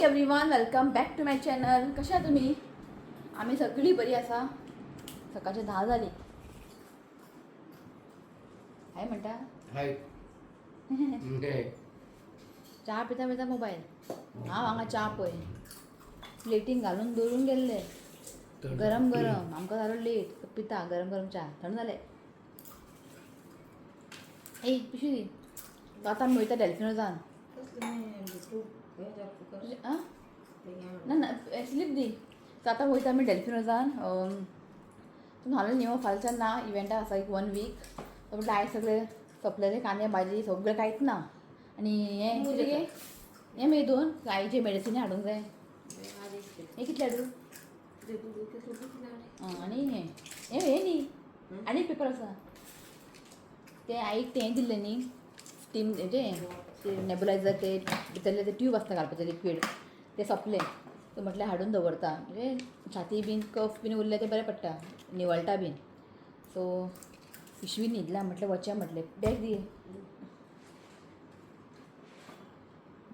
Morning everyone, welcome back to my channel. कशा तुम्ही? आम्ही सगळी बरी असा. सकाळचे 10 झाली. हाय म्हणता हाय. चहा पिता पिता मोबाईल. हा हांगा चहा पळय प्लेटीन घालून दवरून गेल्ले. गरम गरम आमकां जालो लेट. पिता गरम गरम चहा. थंड जालें. ए पिशवी दी. तो आतां आमी वयता डॅल्फिनोजान. ना ना स्लीप दी. सो आतां वयता आमी डॅल्फिनोजान. तूं नाल्या न्ही फालच्यान ना. इवेंटा आसा एक 1 वीक. तो म्हटलं आयज सगळें सोंपलेलें. कांदे भाजी सगळें कांयच ना. आनी हें कितें गे हें मागीर 2 आईचे मेडिसिनी हाडूंक जाय. हें कितले हाडूं? आनी हें न्ही आनी पेपर आसा. ते आईक तें दिल्लें न्ही स्टीम हेजें नेबुलायझर. ते भितरले ते ट्यूब आसता घालपाचें लिक्वीड. ते सोंपलें. तो म्हटल्यार हाडून दवरता. म्हणजे छाती बीन कफ बीन उरलें ते बरें पडटा. निवळटा बीन. सो पिशवी न्हिदला म्हटलें वचया म्हटलें. बॅग दी.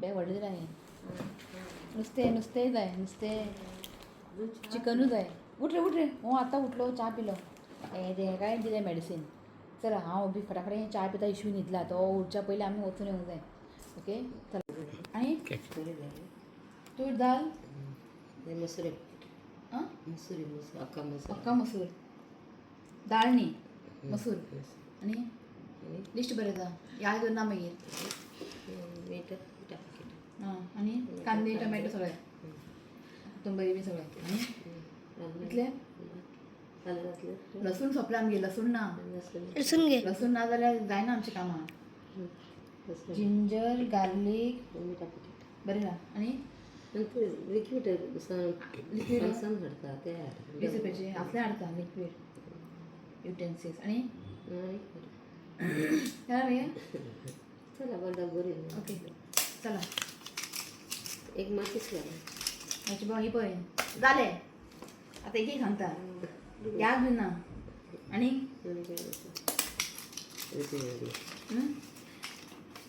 बॅग व्हडलें जाय. नुस्तें जाय. नुस्तें चिकनूच जाय. उठ रे. हो आतां उठलो च्या पिलो. हें काय दिलें मेडिसीन. चला हांव बी फटाफट च्या पिता. इशू न्हिदला. तो उठच्या पयलीं आमी वचून येवंक जाय. ओके चला. आनी तूर दाल मसूर आं मसूर अख्खा मसूर. दाळ न्ही मसूर. आनी लिस्ट बरयता. याद उरना मागीर. आं आनी कांदे टोमॅटो सगळें. कोथंबरी बी सगळें. आनी इतलें. लसूण सोंपलें आमगे. लसूण ना. लसूण ना जाल्यार जायना आमचीं कामां. जिंजर गार्लीक बरें ना. आनी लिक्वीड लिक्वीड 20 रुपयाचें असलें हाडटा लिक्वीड युटेन्सिल्स. आनी जालें मागीर. चला बरं बरी. ओके चला. एक मातीच मातशें ही पळय जालें. आतां एक सांगता. याद बी ना. आनी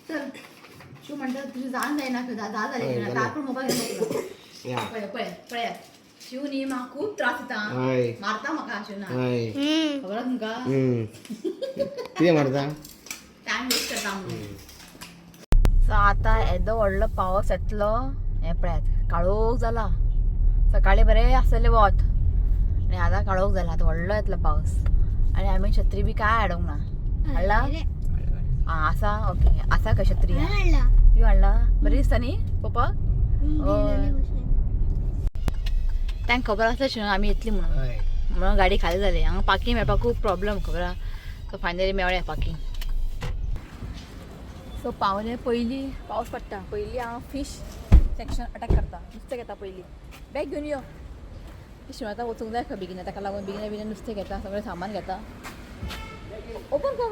चल तूं म्हणटा तुजें जावन जायना. 10 जालें. तारपूर मोबायल घेवन पळय शिव न्ही म्हाका खूब त्रास दिता. मारता म्हाका शिव ना. खबर तुमकां कितें मारता? टायम वेस्ट करता म्हणून. सो आतां येदो व्हडलो पावस येतलो. हें पळयात काळोख जाला. सकाळीं बरें आसलेलें वत आनी आतां काळोख जाला. आतां व्हडलो येतलो पावस. आनी आमी छत्री बी काय हाडूंक ना. हाडला? आं आसा. ओके आसा का छत्री? तुवें हाडला? बरी दिसता न्ही पळोवपाक? तांकां खबर आसलें आशिल्लें आमी येतली म्हणून गाडी खाली जाली. हांगा पार्किंग मेळपाक खूब प्रॉब्लम खबर आहा. सो फायनली मेवलें पार्किंग. सो पावले पयलीं पावस पडटा. पयलीं हांव फीश सेक्शन अटॅक करता. नुस्तें घेता पयलीं. बॅग घेवन यो. शिवाता वचूंक जाय खंय बेगिना. ताका लागून बेगिना नुस्तें घेता. सगळें सामान घेता. ओपन कर.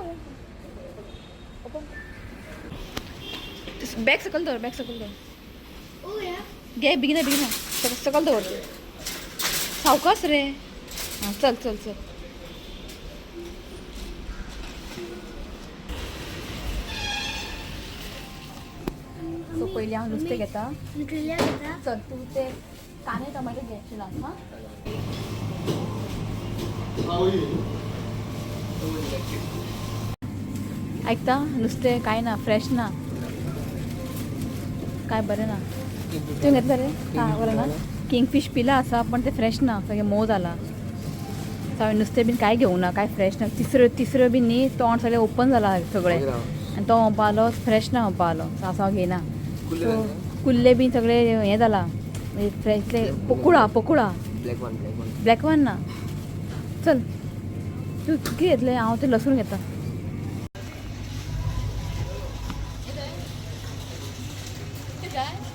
ओपन बॅग सकयल दवर. घे बेगिना सकयल दवर. सावकास रे. हां चल. सो पयलीं हांव नुस्तें घेता. चल तूं ते कांदे टोमॅटो घे शिला. हां ऐकता नुस्तें कांय ना. फ्रेश ना. काय बरें ना. तुवें घेतलें रे? हां बरें ना. किंगफीश पिला आसा पण ते फ्रेश ना. सगळें मोव जाला. सो हांवें नुस्तें बीन कांय घेवंक ना. कांय फ्रेश ना. तिसऱ्यो बीन न्ही तोंड सगळें ओपन जाला सगळें. आनी तो म्हणपा लागलो फ्रेश ना म्हणपा लागलो. सो आसा हांव घेयना. सो कुल्ले बीन सगळें हें जाला. फ्रेश पकोडा ब्लॅक वन ना. चल तूं कितें घेतलें? हांव तें लसूण घेता.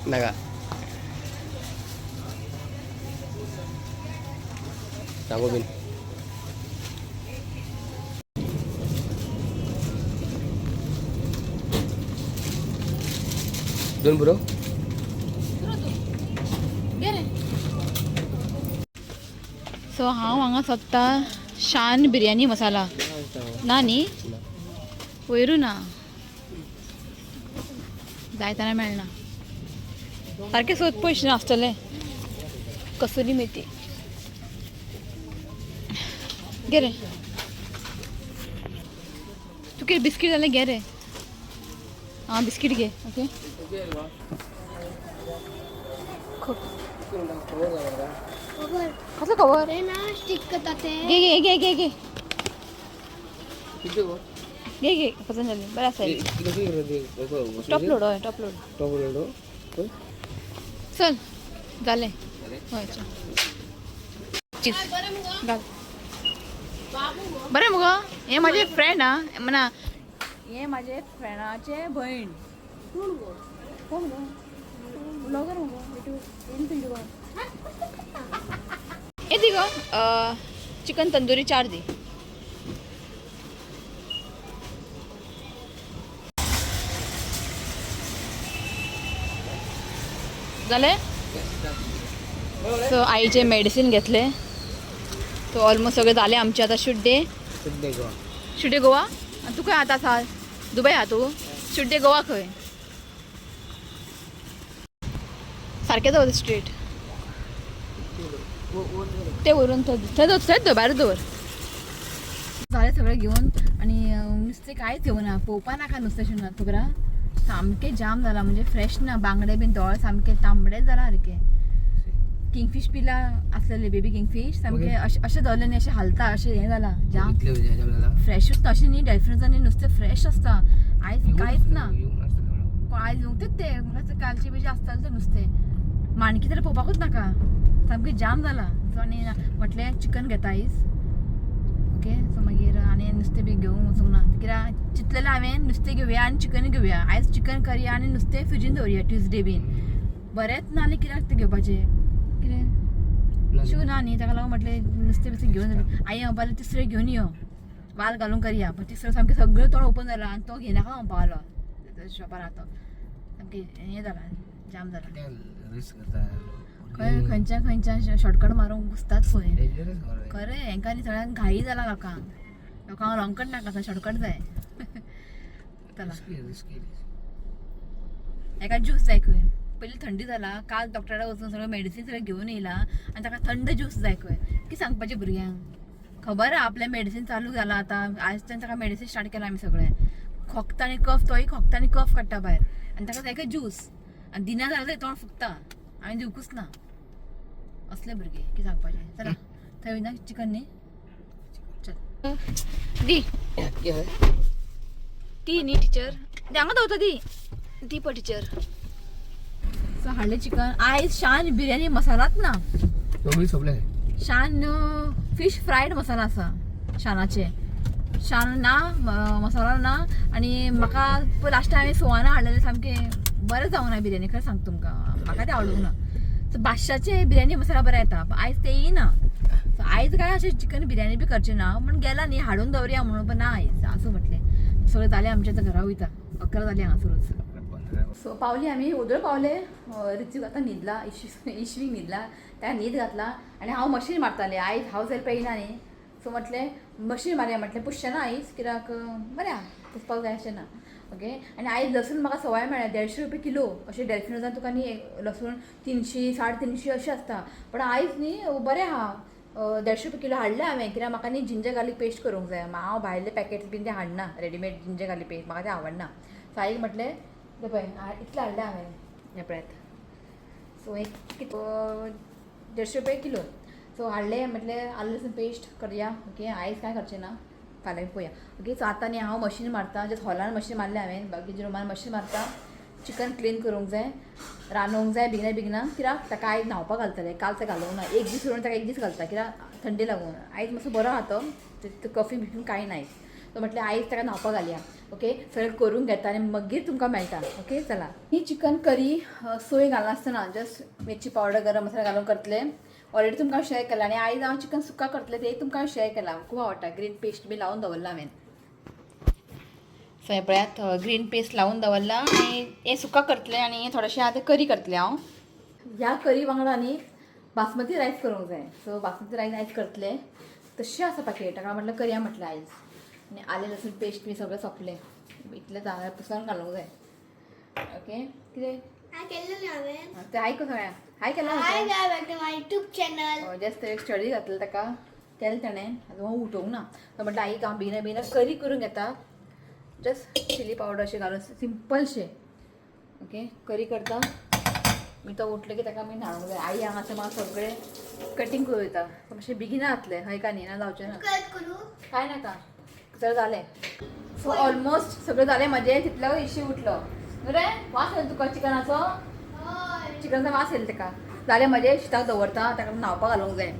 नाका सांगू बीन. दोन पुरो. सो हांव हांगा सोदता शान बिर्याणी मसाला. ना न्ही वयरू ना. जायतना मेळना. सारखे सोद पयशे नासतले. कसुरी मेथी घे रे. तू कितें बिस्कीट जाल्यार घे रे. हां बिस्कीट घे. ओके कसलं कवर स्टिक करतात ते. घे घे घे घे घे घे घे पतंजली बरं असेल. टॉप लोड हय टॉप लोड. चल झाले हय चल. चीज घाल. बरें मुगो हे माझे फ्रेंड आं म्हणा हे माझे फ्रेंडाचे भयण. कोण गो ब्लॉगर मुगो ये दी गो चिकन तंदुरी 4 दी. झाले. सो आईचे मेडिसिन घेतले. सो ऑलमोस्ट सगळे झाले आमचे आता. Shoot day Goa. आणि तू खंय आता आसा दुबय आहा तू. शूट डे गोवा खंय सारकें दवर स्ट्रेट ते व्हरून थंय भायर दवर. झाले सगळें घेवन आणि नुस्तें कांयच घेवना. पळोवपा नाका नुस्तें शिवना खबर आहा. सामकें जाम जाला म्हणजे फ्रेश ना. बांगडे बीन दोळ सामके तांबडे जाला सारके. किंगफीश पिला असलेले बेबी किंगफीश सामके अशें दवरले न्ही अशें हालता अशें हें जाला जाम. फ्रेशूच ना अशें न्ही. डेल्फिनांनी नुस्तें फ्रेश आसता. आयज कांयच ना. आयज येवंकच ते म्हाका कालचे बी आसताले ते नुस्तें. माणकी तरी पळोवपाकूच नाका. सामकें जाम जाला. सो आनी म्हटलें चिकन घेता आयज. ओके सो मागीर आनी नुस्तें बी घेवंक वचूंक ना कित्याक चिंतलेलें हांवें नुस्तें घेवया आनी चिकन घेवया. आयज चिकन करया आनी नुस्तें फ्रिजीन दवरया ट्युजडे बीन. बरेंच ना जाल्यार कित्याक तें घेवपाचें कितें शिव ना न्ही. ताका लागून म्हटलें नुस्तें बिस्तें घेवन आई म्हणपाक तिसऱ्यो घेवन यो वाल घालून करया. पण तिसरो सामकें सगळें तोंड ओपन जाला आनी तो घेनाका म्हणपाक लागलो शॉपार आतां. सामकें हें जाला जाम जाला. खंयच्या शॉर्टकट मारूंक घुसतात खंय खरें. हेंकां न्ही सगळ्यांक घाई जाला. लोकांक लॉंगकट नाका शॉर्टकट जाय. चला हेका ज्यूस जाय खंय. पयलीं थंडी जाला. काल डॉक्टरा वचून सगळें मेडिसीन सगळें घेवन येयला आनी ताका थंड ज्यूस जाय खंय. कितें सांगपाचें भुरग्यांक. खबर आहा आपलें मेडिसीन चालू जाला आतां. आयजच्यान ताका मेडिसीन स्टार्ट केला आमी सगळें. खोकता आनी कफ तोय खोकता आनी कफ काडटा भायर आनी ताका जाय ज्यूस. आनी दिना जाल्यार तोंड फुगता. हांवें दिवकूच ना. असले भुरगे कितें सांगपाचें. चला थंय वयना चिकन न्ही. चल दी ती न्ही टिचर हांगा दवरता ती पळय टिचर. सो हाडलें चिकन. आयज शान बिर्याणी मसालाच ना. शान फिश फ्रायड मसाला आसा शानाचे. शान ना मसाला ना. आनी म्हाका लास्ट हांवें सुवाना हाडलेलें सामकें बरें जावना बिर्याणी खरें सांगता तुमकां. म्हाका तें आवडूंक ना. सो बादशाचे बिर्याणी मसाला बरें येता पण आयज ते येयना. सो आयज काय अशें चिकन बिर्याणी बी करचें ना. पण गेला न्ही हाडून दवरया म्हणून. पण ना आयज असो म्हटलें. सगळें जालें आमच्या आतां घरा वयता. 11 जालीं हांगासरूच. सो पावली आमी वोदोळ पावले. रितीक आतां न्हिदला. इश्वीक न्हिदला. ताका न्हीद घातला आनी हांव मशीन मारतालें. आयज हावस हेल्प येयना न्ही. सो म्हटलें मशीन मारया म्हटलें. पुसचें ना आयज कित्याक बरें आहा पुसपाक जाय अशें ना. ओके आनी आयज लसूण म्हाका सवाय मेळ्ळ्या 150 रुपया किलो. अशें डेल्फिनोजान तुका न्ही लसूण 300 350 अशें आसता. पण आयज न्ही बरें आहा. 150 रुपया किलो हाडलें हांवें कित्याक म्हाका न्ही जिंजर गार्लीक पेस्ट करूंक जाय. हांव भायले पॅकेट्स बीन ते हाडना. रेडीमेड जिंजर गार्लीक पेस्ट म्हाका तें आवडना. सो आईक म्हटलें ते पळय इतलें हाडलें हांवें हे पळयात. सो एक 150 रुपया किलो. सो हाडलें म्हटलें आलं लसूण पेस्ट करया. ओके आयज कांय करचें ना फाल्यां पळोवया. ओके सो आतां न्ही हांव मशीन मारता. जस्ट हॉलान मशीन मारलें हांवें. बाकीच्या रुमान मशीन मारता. चिकन क्लीन करूंक जाय. रांदूंक जाय बेगिना कित्याक ताका आयज न्हांवपाक घालतलें. काल तें घालूंक ना. एक दीस सोडून ताका एक दीस घालता कित्याक थंडी लागून. आयज मातसो बरो आहा तो कफी बिफी कांय ना. सो म्हटलें आयज ताका न्हांवपाक घालया. ओके सगळें करून घेता आनी मागीर तुमकां मेळटा. ओके चला ही चिकन करी सोय घालनासतना जस्ट मिरची पावडर गरम मसाला घालून करतलें. ऑलरेडी तुमकां शेअर केला आनी आयज हांव चिकन सुक्का करतलें ते तुमकां शेअर केला. खूब आवडटा. ग्रीन पेस्ट बी लावन दवरला हांवें. सो हे पळयात ग्रीन पेस्ट लावन दवरला आनी हें सुक्का करतलें आनी थोडेशें आतां करी करतलें हांव. ह्या करी वांगडा न्ही बासमती रायस करूंक जाय. सो बासमती रायस आयज करतलें. तशें आसा पॅकेट ताका म्हटलें करया म्हटलें आयज. आनी आलें लसूण पेस्ट बी सगळें सोंपलें. इतलें जाल्यार पुसून घालूंक जाय. ओके कितें हाय केलेलं हांवें. ते आयको सगळ्या हाय केला हाय गाय बॅक माय युट्यूब चॅनल. जस्ट एक स्टडी घातलं ताका केलें ताणें आतां हांव उठोवंक ना तो म्हटलं आई हांव बिना करी करून घेता जस्ट चिली पावडर अशें घालून सिंपलशें ओके करी करता मी तो उठले की ताका मी न्हाणूंक जाय आई हांगासर म्हाका सगळें कटींग करूं येता मातशें बेगीना जातलें हय का न्ही ना जावचें ना कट करू. काय नाका सगळं जालें सो ऑलमोस्ट सगळं जालें म्हाजें तितलो इश्यू उठलो रे वास येता तुका चिकनाचो हय. चिकनाचो वास येयलो ताका जालें म्हाजें शिताक दवरता ताका न्हांवपाक घालूंक जाय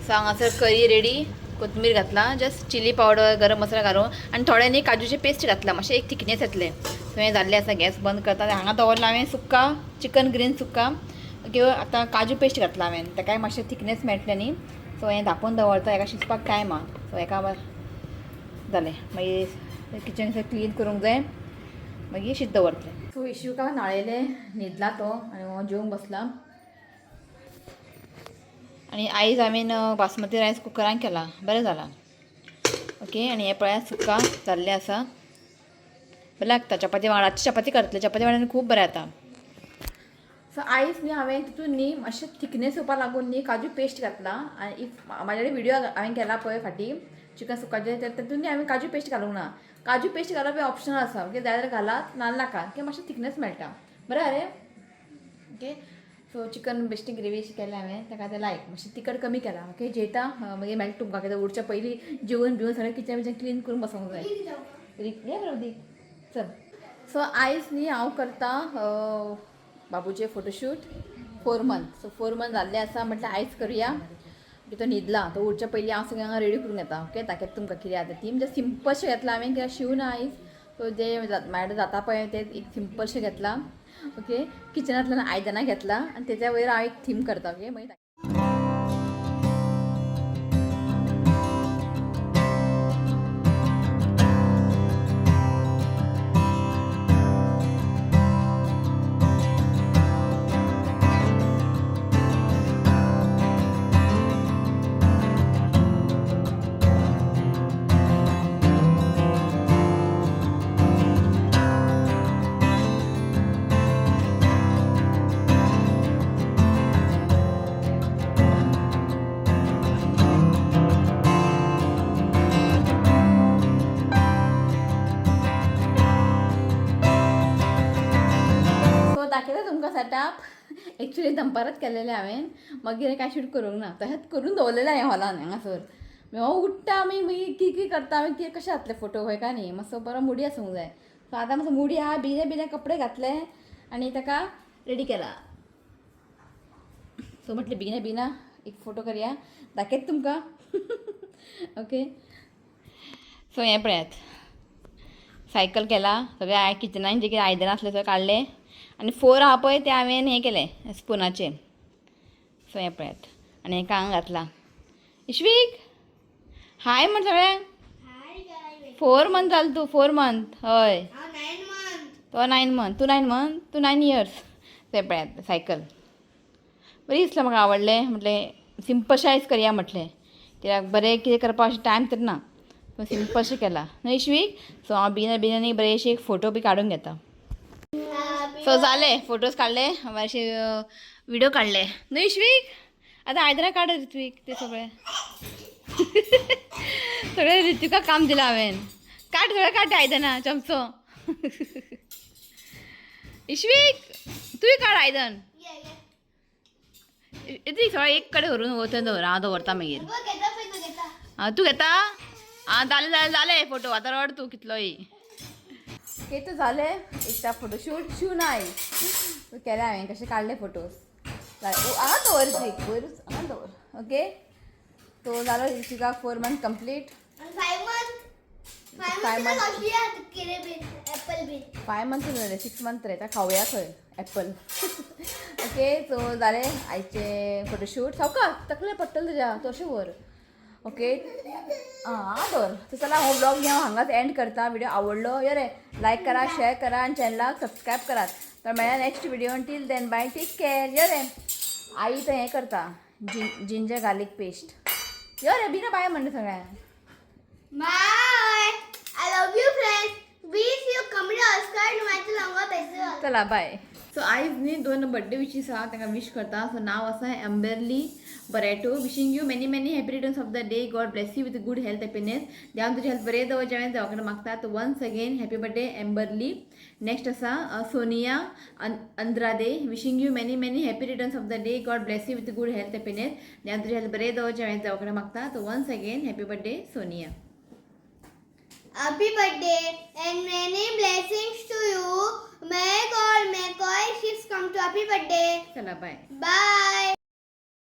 सो हांगासर करी रेडी कोथमीर घातला जस्ट चिली पावडर गरम मसाला घालून आनी थोडे न्ही काजूचे पेस्ट घातला मातशें एक थिकनेस येतलें सो हें जाल्लें आसा गॅस बंद करता हांगा दवरला हांवें सुक्का चिकन ग्रीन सुक्का किंवा आतां काजू पेस्ट घातला हांवें ताकाय मातशें थिकनेस मेळटलें न्ही सो हें धांपून दवरता हेका शिजपाक टायम आहा सो हेका जालें मागीर किचन क्लीन करूंक जाय मागीर शीत दवरतलें सो इश्यूका न्हाळयलें न्हिदला तो आनी हो जेवंक बसला आनी आयज हांवें बासमती रायस कुकरान केला बरें जाला ओके आनी हें पळयात सुक्का जाल्लें आसा बरें लागता चपाती वांगडा रातची चपाती करतले चपाती वांगडा खूब बरें जाता सो आयज न्ही हांवें तितून न्ही मातशें थिकनेस येवपा लागून न्ही काजू पेस्ट घातला आनी इफ म्हाजे कडेन व्हिडियो हांवें केला पळय फाटीं चिकन सुक्काचे तातूंत न्ही हांवें काजू पेस्ट घालूंक ना काजू पेस्ट घालप हें ऑप्शनल आसा ओके जाय जाल्यार घालात नाल्यार नाका कित्याक मातशें थिकनेस मेळटा बरें रे ओके सो चिकन बेश्टी ग्रेवी केलें हांवें ताका तें लायक मातशें तिखट कमी केलां ओके जेयता मागीर मेळटा तुमकां कितें उरच्या पयलीं जेवून बिवून सगळें किचन बिचन क्लीन करून बसोंक जाय ये बरोबर दी चल सो आयज न्ही हांव करता बाबूचे फोटोशूट 4 मंथ सो 4 मंथ जाल्ले आसा म्हटल्यार आयज करुया की तो न्हिदला तो उरच्या पयलीं हांव सगळें हांगा रेडी करून येता ओके ताका तुमकां कितें आतां ती म्हणजे सिंपलशें घेतला हांवें कित्याक शिवना आयज सो जे म्हाजे जाता पळय तें एक सिंपलशें घेतला ओके किचनांतल्यान आयदनां घेतला आनी तेच्या वयर हांव एक थीम करता ओके मागीर दाखयता तुमकां सेटअप एक्चुली दनपारच केलेलें हांवें मागीर कांय शूट करूंक ना तशेंच करून दवरलेलें हांवें हॉलान हांगासर हांव उठ्ठा मागीर कितें करता हांवें कितें कशें जातलें फोटो खंय काय न्ही मातसो बरो मुडी आसूंक जाय सो आतां मातसो मुडी आहा बिने कपडे घातले आनी ताका रेडी केला सो म्हटलें बिना एक फोटो करया दाखयता तुमकां ओके सो हें पळयात सायकल केला सगळें किचनान जे कितें आयदनां आसलें सगळें काडलें आनी 4 आहा पळय तें हांवें हें केलें स्पुनाचें सो हें पळयात आनी हेका हांगा घातला इश्वीक हाय म्हण सगळ्यांक 4 मंथ जालें तूं 4 मंथ हय तो 9 मंथ तूं 9 इयर्स तें पळयात सायकल बरी दिसलें म्हाका आवडलें म्हटलें सिंपलशें आयज करया म्हटलें कित्याक बरें कितें करपाक अशें टायम तर ना सो सिंपलशें केला न्हय इश्वीक सो हांव बिनानी बरेशे एक फोटो बी काडून घेता सो जाले फोटोज काडले मातशे व्हिडिओ काडले न्हय इश्वीक आतां आयदनां काड ऋत्वीक ते सगळें सगळें ऋत्विकाक काम दिलां हांवें काड सगळें काड आयदनां चमचो इश्वीक तुवें काड आयदन ऋत्वीक सगळें एक कडेन व्हरून वचून दवर हांव दवरता मागीर तूं घेता आं जालें फोटो आतां रड तूं कितलोय ओके तो जालें एकटा फोटोशूट शिवना आई केलें हांवें कशें काडले फोटोज हांगा दवर वयरूच हांगा दवर ओके तो जालो ऋतिकाक 4 मंथ कंप्लीट 5 मंथ जालें 6 मंथ रे खावया खंय एप्पल ओके सो जालें आयचे फोटोशूट सावकाश तकलें पडटलें तुज्या तशें व्हर ओके हां दवर सो चला हो ब्लॉग मी हांगाच एंड करता व्हिडिओ आवडलो यो रे लायक करा शेअर करा आणि चॅनलाक सबस्क्राईब करात तर मेळ्या नेक्स्ट व्हिडिओ टील देन बाय टेक केअर यो रे आई तर हें करता जिंजर गार्लिक पेस्ट यो रे बिना बाय म्हणटा सगळ्यांक bye I love you friends please you comment और सब्सक्राइब टू माय चैनल चला बाय. सो आयज न्ही 2 बर्थडे विशीस आहा तांकां विश करता. सो नाव आसा Amberly Barreto. Wishing you many many happy returns of the day. God bless you with good health happiness. देवान तुझे हेल्थ बरें दवरचें हांवें देवा कडेन मागता. तो once again happy birthday Amberly. Next आसा Sonia Andrade. Wishing you many many happy returns of the day. God bless you with good health happiness. देवान तुझे हेल्थ बरें दवरचें हांवें देवा कडेन मागता. तो once again happy birthday Sonia. Happy birthday and many blessings to you. May God make all shifts come to happy birthday. चला बाय. Bye.